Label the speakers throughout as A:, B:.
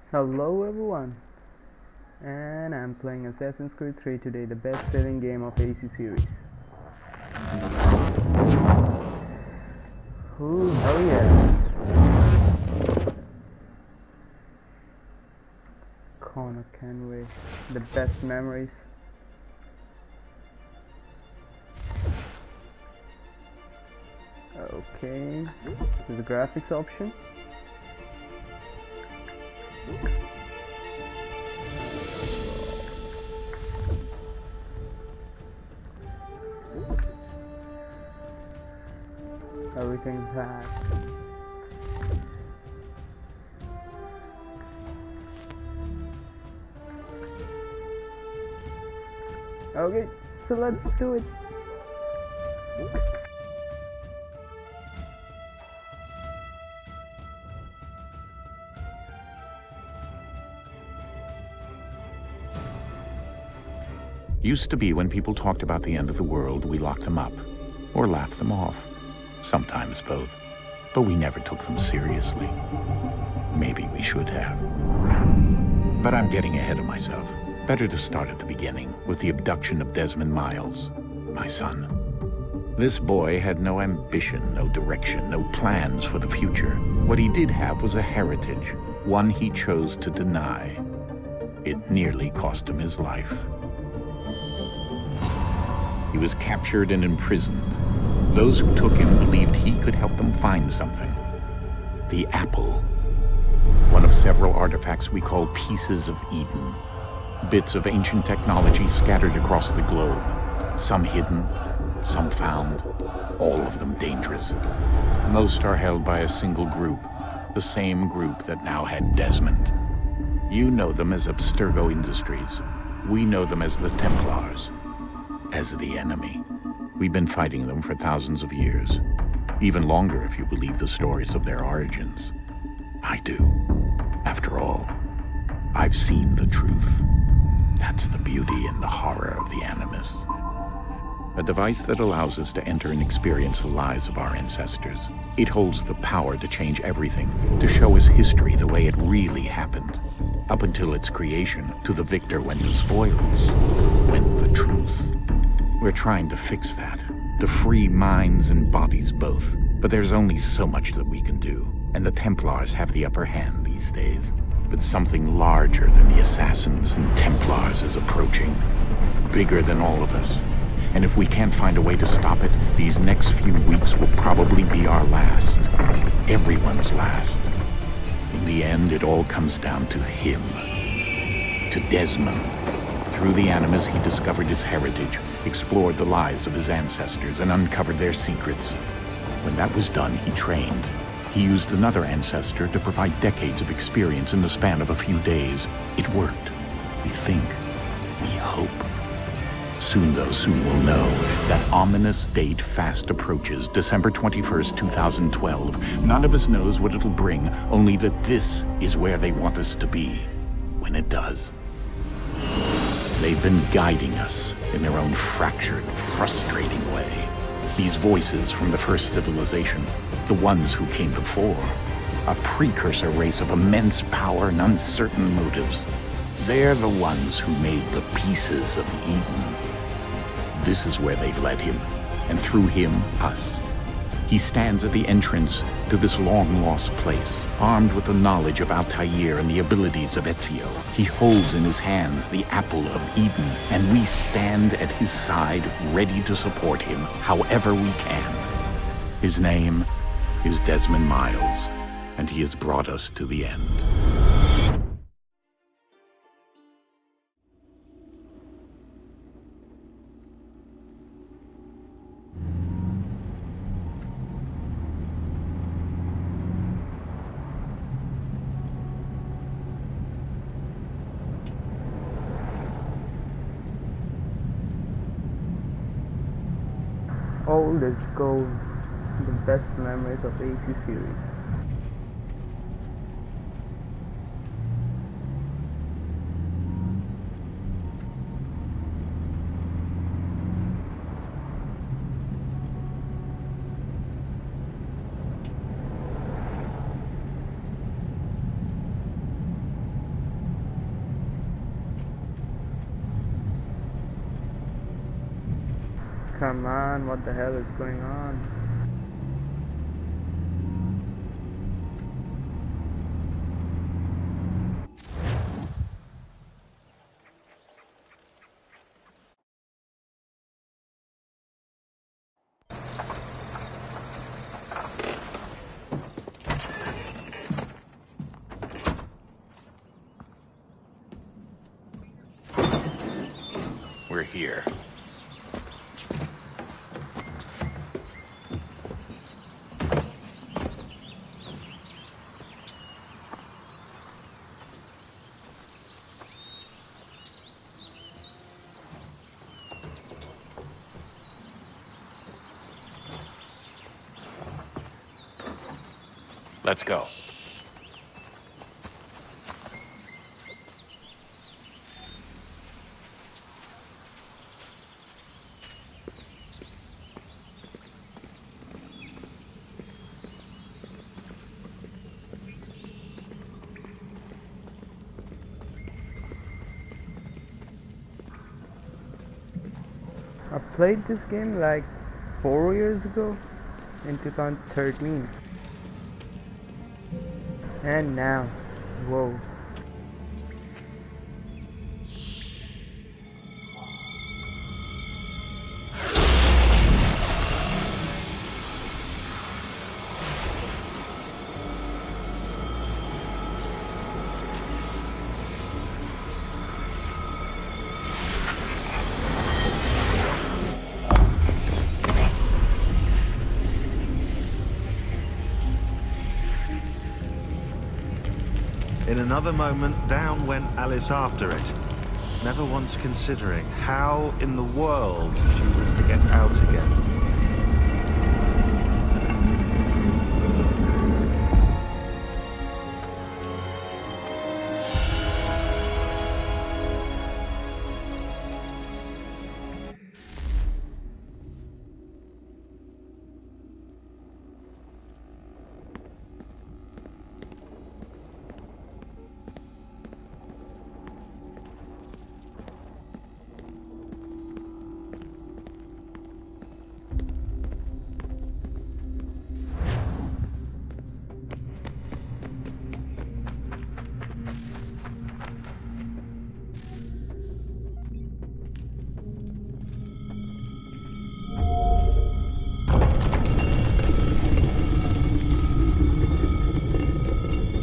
A: Hello everyone, and I'm playing Assassin's Creed 3 today, the best-selling game of AC series. Ooh, hell yeah! Connor Kenway, the best memories. Okay, the graphics option. Everything's hacked. Okay, so let's do it.
B: Used to be when people talked about the end of the world, we locked them up or laughed them off. Sometimes both. But we never took them seriously. Maybe we should have. But I'm getting ahead of myself. Better to start at the beginning, with the abduction of Desmond Miles, my son. This boy had no ambition, no direction, no plans for the future. What he did have was a heritage, one he chose to deny. It nearly cost him his life. He was captured and imprisoned. Those who took him believed he could help them find something. The apple. One of several artifacts we call Pieces of Eden. Bits of ancient technology scattered across the globe. Some hidden, some found, all of them dangerous. Most are held by a single group, the same group that now had Desmond. You know them as Abstergo Industries. We know them as the Templars. As the enemy. We've been fighting them for thousands of years. Even longer if you believe the stories of their origins. I do. After all, I've seen the truth. That's the beauty and the horror of the Animus. A device that allows us to enter and experience the lives of our ancestors. It holds the power to change everything, to show us history the way it really happened. Up until its creation, to the victor went the spoils, went the truth. We're trying to fix that, to free minds and bodies both. But there's only so much that we can do, and the Templars have the upper hand these days. But something larger than the Assassins and Templars is approaching, bigger than all of us. And if we can't find a way to stop it, these next few weeks will probably be our last. Everyone's last. In the end, it all comes down to him. To Desmond. Through the Animus, he discovered his heritage, explored the lives of his ancestors, and uncovered their secrets. When that was done, he trained. He used another ancestor to provide decades of experience in the span of a few days. It worked. We think. We hope. Soon, though, soon we'll know. That ominous date fast approaches, December 21st, 2012. None of us knows what it'll bring, only that this is where they want us to be. When it does. They've been guiding us in their own fractured, frustrating way. These voices from the first civilization, the ones who came before, a precursor race of immense power and uncertain motives. They're the ones who made the Pieces of Eden. This is where they've led him, and through him, us. He stands at the entrance to this long-lost place, armed with the knowledge of Altair and the abilities of Ezio. He holds in his hands the Apple of Eden, and we stand at his side, ready to support him however we can. His name is Desmond Miles, and he has brought us to the end.
A: Old as gold, the best memories of AC series. Come on, what the hell is going on?
B: We're here. Let's go.
A: I played this game like 4 years ago in 2013. And now, whoa.
C: In another moment, down went Alice after it, never once considering how in the world she was to get out again.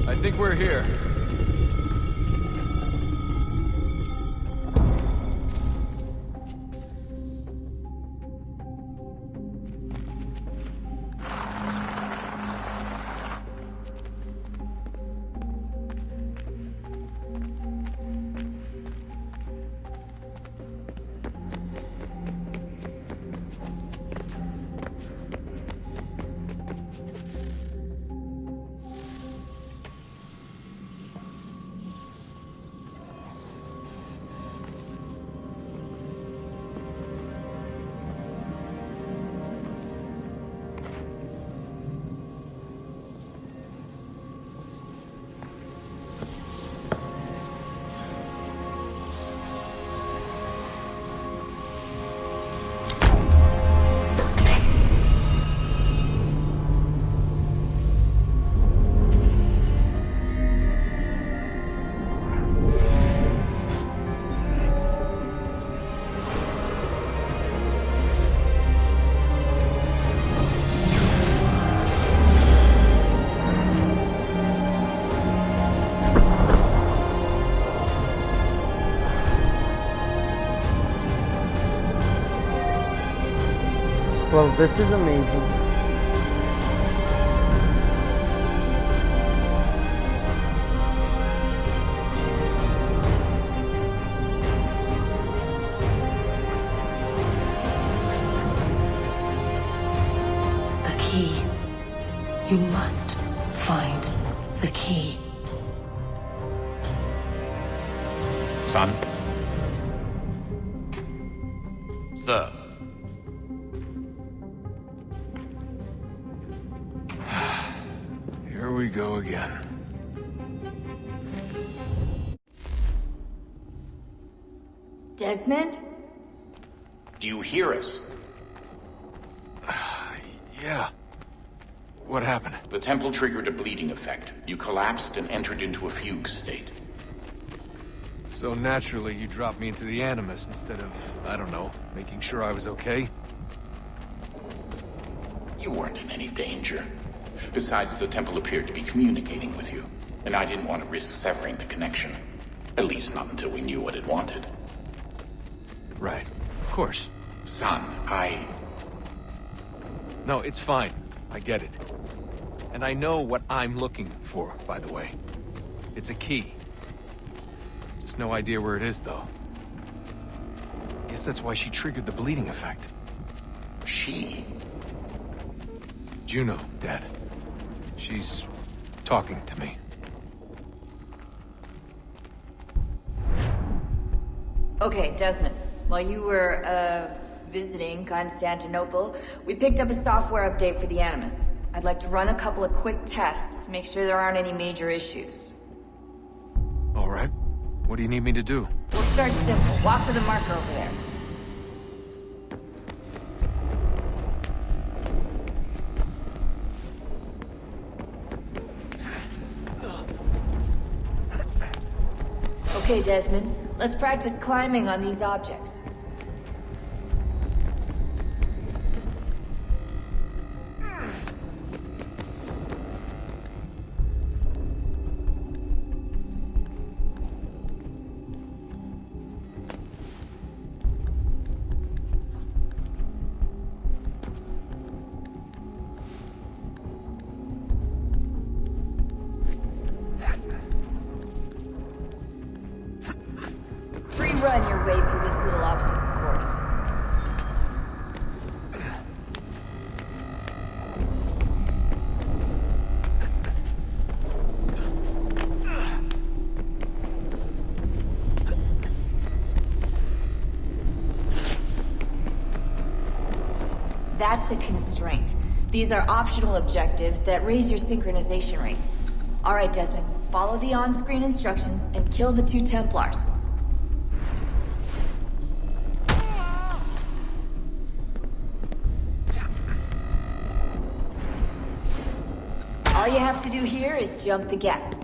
D: I think we're here.
A: Well, this is amazing.
E: The key. You must find the key.
B: Son?
D: Sir. Here we go again.
F: Desmond?
B: Do you hear us?
D: Yeah. What happened?
B: The temple triggered a bleeding effect. You collapsed and entered into a fugue state.
D: So naturally, you dropped me into the Animus instead of, I don't know, making sure I was okay?
B: You weren't in any danger. Besides, the temple appeared to be communicating with you, and I didn't want to risk severing the connection. At least not until we knew what it wanted.
D: Right. Of course.
B: Son,
D: No, it's fine. I get it. And I know what I'm looking for, by the way. It's a key. Just no idea where it is, though. Guess that's why she triggered the bleeding effect.
B: She?
D: Juno, Dad. She's talking to me.
F: Okay, Desmond. While you were, visiting Constantinople, we picked up a software update for the Animus. I'd like to run a couple of quick tests, make sure there aren't any major issues.
D: All right. What do you need me to do?
F: We'll start simple. Walk to the marker over there. Okay, Desmond. Let's practice climbing on these objects. Run your way through this little obstacle course. That's a constraint. These are optional objectives that raise your synchronization rate. All right, Desmond, follow the on-screen instructions and kill the 2 Templars. All you have to do here is jump the gap.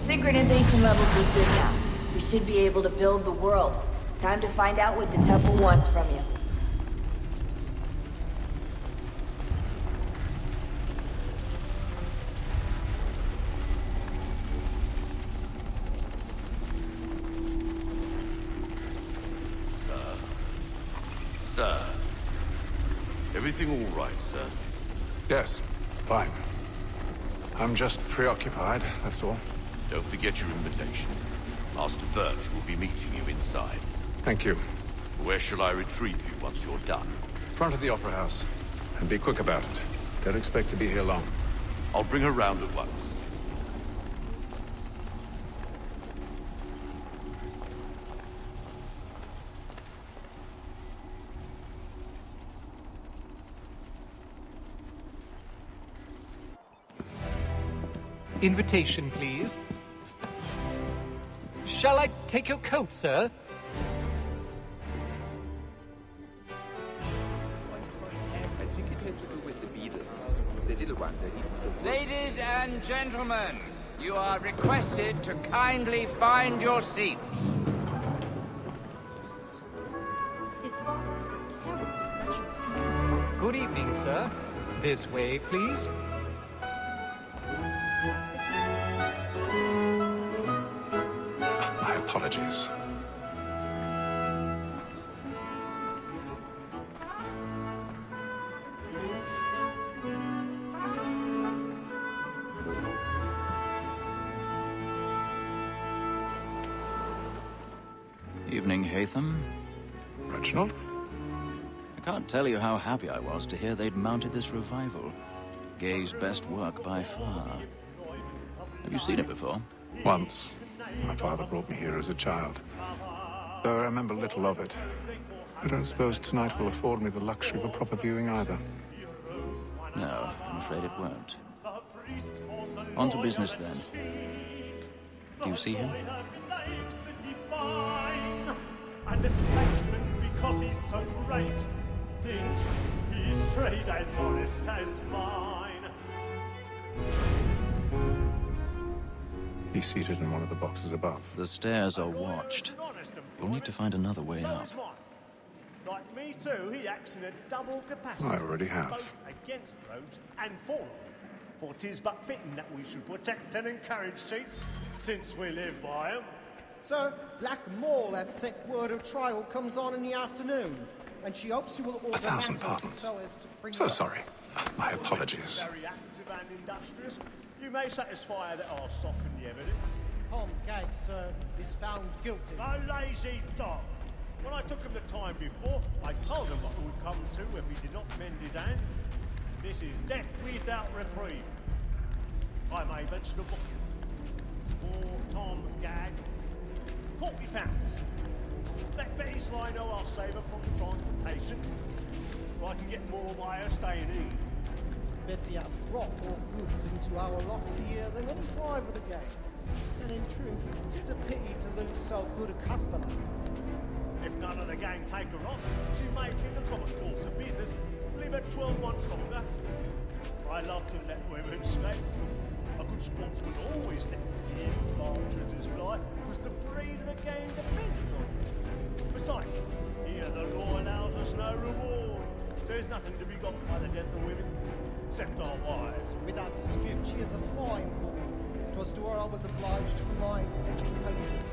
F: Synchronization levels look good now. We should be able to build the world. Time to find out what the temple wants from you.
G: Sir. Everything all right, sir?
H: Yes, fine. I'm just preoccupied, that's all.
G: Don't forget your invitation. Master Birch will be meeting you inside.
H: Thank you.
G: Where shall I retrieve you once you're done?
H: Front of the Opera House. And be quick about it. Don't expect to be here long.
G: I'll bring her round at once.
I: Invitation, please. Shall I take your coat, sir?
J: I think it has to do with the beetle. The little one that eats the...
K: Ladies and gentlemen, you are requested to kindly find your seats.
L: His father has a terrible collection of secret.
I: Good evening, sir. This way, please.
M: Evening, Haytham.
H: Reginald?
M: I can't tell you how happy I was to hear they'd mounted this revival. Gay's best work by far. Have you seen it before?
H: Once. My father brought me here as a child. Though I remember little of it. I don't suppose tonight will afford me the luxury of a proper viewing either.
M: No, I'm afraid it won't. On to business, then. Do you see him?
N: And the statesman, because he's so great, thinks his trade as honest as mine.
H: He's seated in one of the boxes above.
M: The stairs are watched. You'll need to find another way up.
N: Like me too, he acts in a double capacity.
H: I already have.
N: Both against rogues and for them. For 'tis but fitting that we should protect and encourage cheats, since we live by 'em.
O: Sir, Black Maul at sent word of trial comes on in the afternoon, and she hopes you will order
H: 1,000
O: matters
H: pardons.
O: so as to bring
H: So
O: her-
H: sorry. My apologies.
N: Very active and industrious. You may satisfy that I'll soften the evidence.
O: Tom Gag, sir, is found guilty.
N: A lazy dog. When I took him the time before, I told him what it would come to if he did not mend his hand. This is death without reprieve. I may venture to book you. For Tom Gag, £40. Let Betty Sly know I'll save her from transportation. Or I can get more by her staying in.
O: Betty hath brought more goods into our loft here than any five of the gang. And in truth, 'tis a pity to lose so good a customer.
N: If none of the gang take her on, she may, in the common course of business, live at 12 months longer. I love to let women escape. A good sportsman always lets the partridges fly, because the breed of the game depends on it. Besides, here the law allows us no reward. There's nothing to be got by the death of women, except our wives.
O: Without dispute, she is a fine woman. 'Twas to her I was obliged for my education.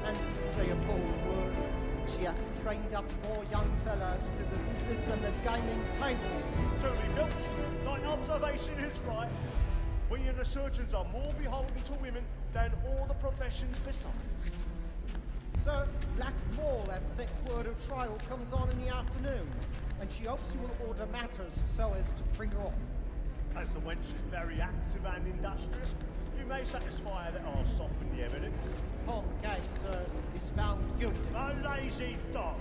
O: And to say a bold word, she hath trained up more young fellows to the business than the gaming table.
N: Truly, Filch, thine observation is right. We and the surgeons are more beholden to women than all the professions besides.
O: Sir, Black Maul at sent word of trial comes on in the afternoon, and she hopes you will order matters so as to bring her off.
N: As the wench is very active and industrious, you may satisfy her that I'll soften the evidence.
O: Tom Gag, sir, is found guilty.
N: A lazy dog.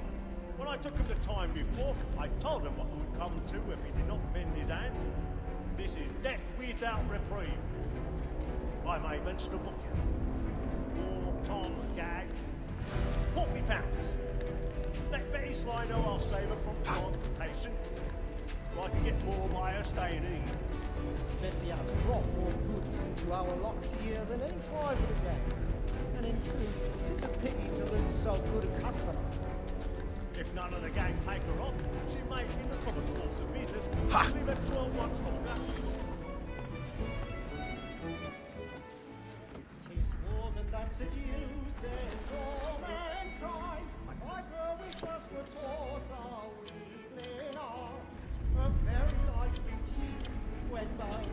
N: When I took him the time before, I told him what it would come to if he did not mend his hand. This is death without reprieve. I may venture to book you. For Tom Gag, £40. Let Betty Sly know I'll save her from transportation. Or I can get more by her staying in.
O: Betty hath brought more goods into our loft here than any five of the gang. And in truth, 'tis a pity to lose so good a customer.
N: If none of the gang take her off, she may, in the common course of business, live at 12 months longer.
O: Tis woman that seduces all mankind. Like her we first were taught our evening arts. A very life we cheat when both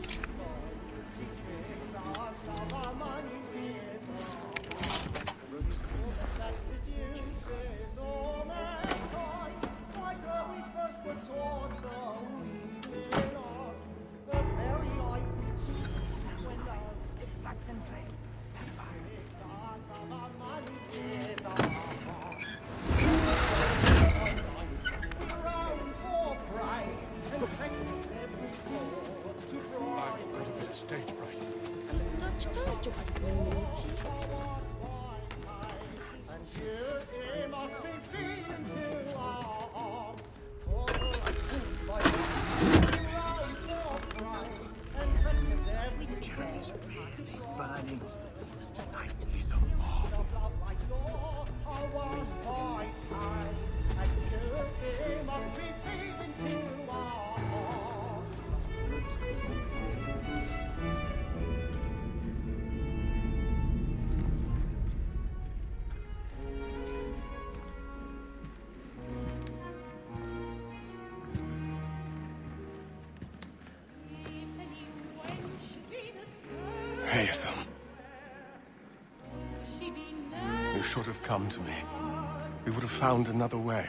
O: she find. She tricks us of our money with her. Woman that seduces all mankind. Like her we first were taught those evening arts. The very lies we cheat when those she tricks us of our money with her. Round for pride and practice every chord to try.
H: I've got a bit of stage fright.
L: Not charge of ability.
O: And duty must be feeding to our arms. For the food by round for pride and practice every chord to try.
G: Tonight is a mob.
O: Love like law, our by time. And duty must be feeding to our arms.
H: Haytham, you should have come to me.
P: we would have found another way.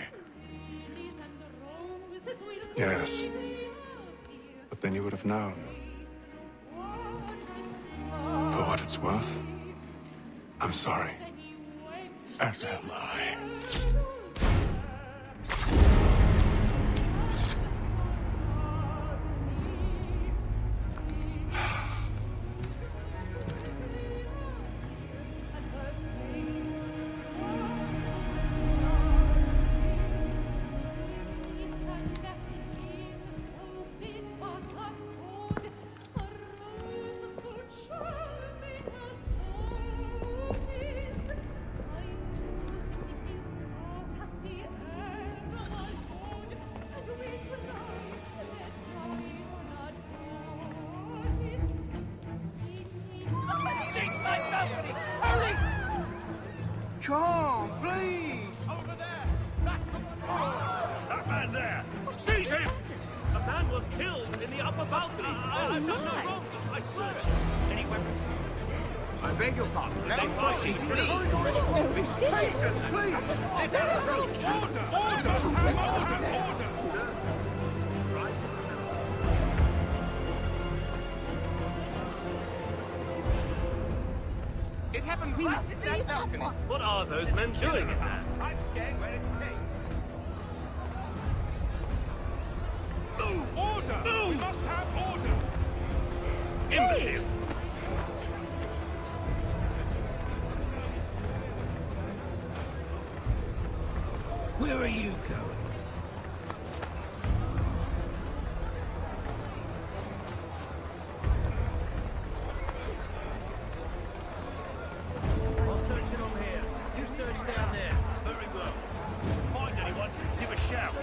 H: Yes. But then you would have known. For what it's worth, I'm sorry.
P: As am I.
N: Come, please! Over there! Back! That man there! Seize him! A man was killed in the upper balcony. I've done no wrong. I searched. Any weapons? I beg your pardon. Let me proceed, please. Patience, please! Order!
K: It happened right at that balcony.
N: What are those men doing in there?
K: I'm staying where it came.
N: Move!
K: Order!
N: Move!
K: We must have order!
N: Imbecile! Where are you going? I'll search it on here. You search down there. Very well. Find anyone, give a shout.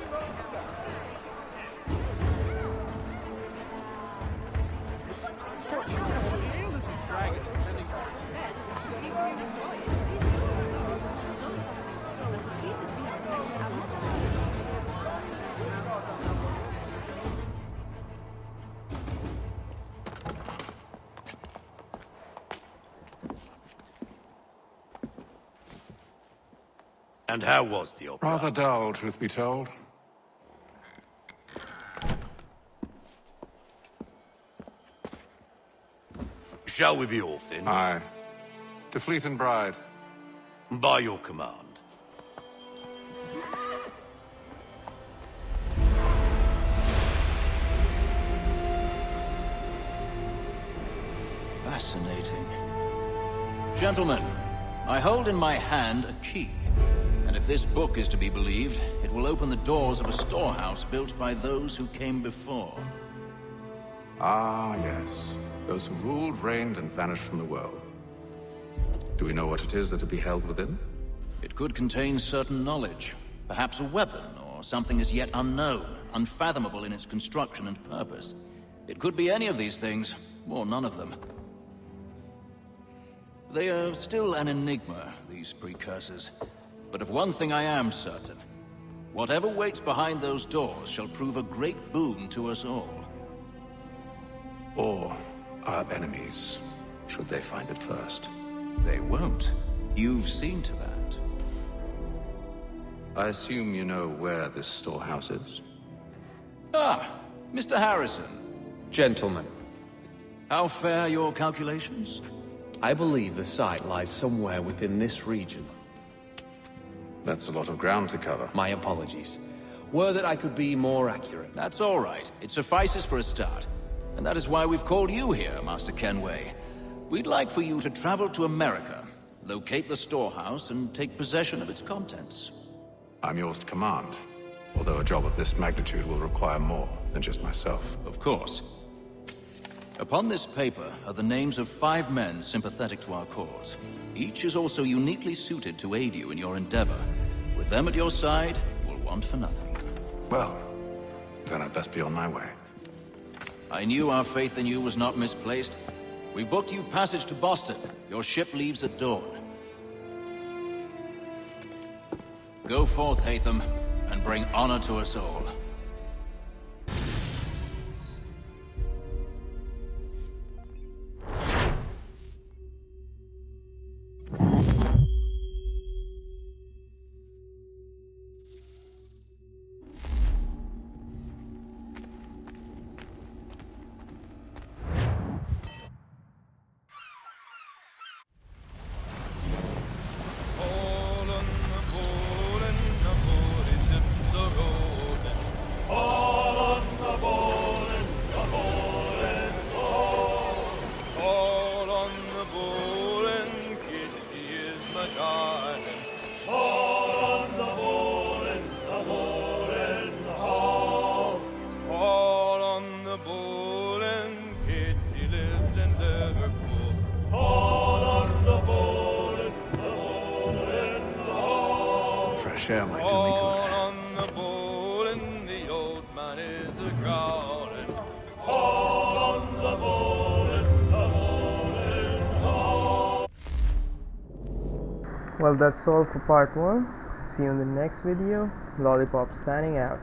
G: And how was the opera?
H: Rather dull, truth be told.
G: Shall we be off then?
H: Aye. To Fleet and Bride.
G: By your command.
M: Fascinating. Gentlemen, I hold in my hand a key. And if this book is to be believed, it will open the doors of a storehouse built by those who came before.
H: Ah, yes. Those who ruled, reigned, and vanished from the world. Do we know what it is that will be held within?
M: It could contain certain knowledge. Perhaps a weapon, or something as yet unknown, unfathomable in its construction and purpose. It could be any of these things, or none of them. They are still an enigma, these precursors. But of one thing I am certain. Whatever waits behind those doors shall prove a great boon to us all.
H: Or our enemies, should they find it first.
M: They won't. You've seen to that.
H: I assume you know where this storehouse is?
M: Ah, Mr. Harrison.
Q: Gentlemen,
M: How fare your calculations?
Q: I believe the site lies somewhere within this region.
H: That's a lot of ground to cover.
Q: My apologies. Were that I could be more accurate.
M: That's all right. It suffices for a start. And that is why we've called you here, Master Kenway. We'd like for you to travel to America, locate the storehouse, and take possession of its contents.
H: I'm yours to command. Although a job of this magnitude will require more than just myself.
M: Of course. Upon this paper are the names of 5 men sympathetic to our cause. Each is also uniquely suited to aid you in your endeavor. With them at your side, you will want for nothing.
H: Well, then I'd best be on my way.
M: I knew our faith in you was not misplaced. We've booked you passage to Boston. Your ship leaves at dawn. Go forth, Hatham, and bring honor to us all.
P: share my doing good.
A: Well, that's all for part 1. See you in the next video. Lollipop signing out.